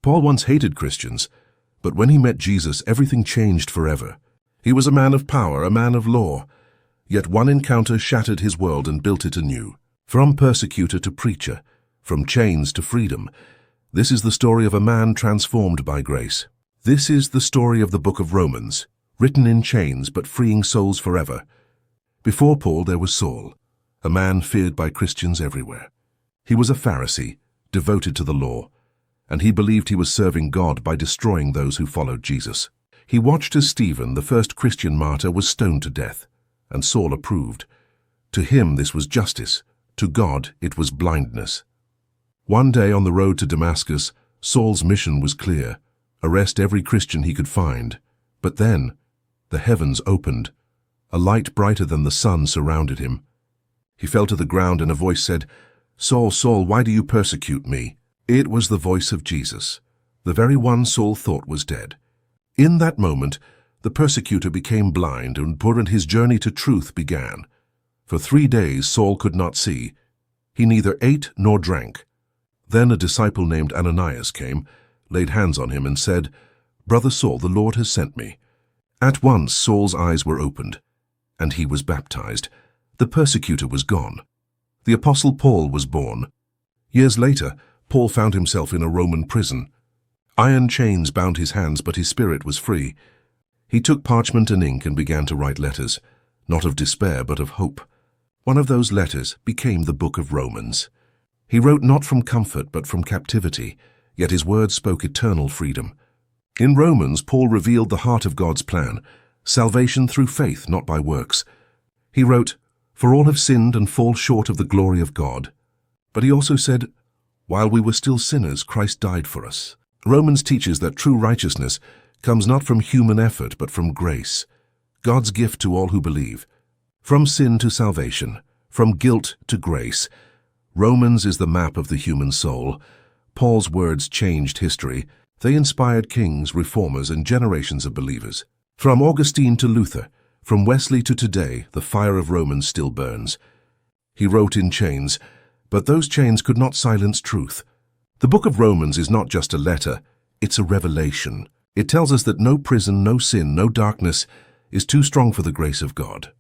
Paul once hated Christians, but when he met Jesus, everything changed forever. He was a man of power, a man of law, yet one encounter shattered his world and built it anew. From persecutor to preacher, from chains to freedom, this is the story of a man transformed by grace. This is the story of the book of Romans, written in chains but freeing souls forever. Before Paul there was Saul, a man feared by Christians everywhere. He was a Pharisee, devoted to the law, and he believed he was serving God by destroying those who followed Jesus. He watched as Stephen, the first Christian martyr, was stoned to death, and Saul approved. To him this was justice, to God it was blindness. One day on the road to Damascus, Saul's mission was clear: arrest every Christian he could find. But then, the heavens opened. A light brighter than the sun surrounded him. He fell to the ground and a voice said, "Saul, Saul, why do you persecute me?" It was the voice of Jesus, the very one Saul thought was dead. In that moment, the persecutor became blind and his journey to truth began. For 3 days Saul could not see. He neither ate nor drank. Then a disciple named Ananias came, laid hands on him and said, "Brother Saul, the Lord has sent me." At once Saul's eyes were opened, and he was baptized. The persecutor was gone. The apostle Paul was born. Years later, Paul found himself in a Roman prison. Iron chains bound his hands, but his spirit was free. He took parchment and ink and began to write letters, not of despair but of hope. One of those letters became the book of Romans. He wrote not from comfort but from captivity, yet his words spoke eternal freedom. In Romans, Paul revealed the heart of God's plan, salvation through faith, not by works. He wrote, "For all have sinned and fall short of the glory of God." But he also said, "While we were still sinners, Christ died for us." Romans teaches that true righteousness comes not from human effort but from grace, God's gift to all who believe. From sin to salvation, from guilt to grace. Romans is the map of the human soul. Paul's words changed history. They inspired kings, reformers, and generations of believers. From Augustine to Luther, from Wesley to today, the fire of Romans still burns. He wrote in chains, but those chains could not silence truth. The book of Romans is not just a letter, it's a revelation. It tells us that no prison, no sin, no darkness is too strong for the grace of God.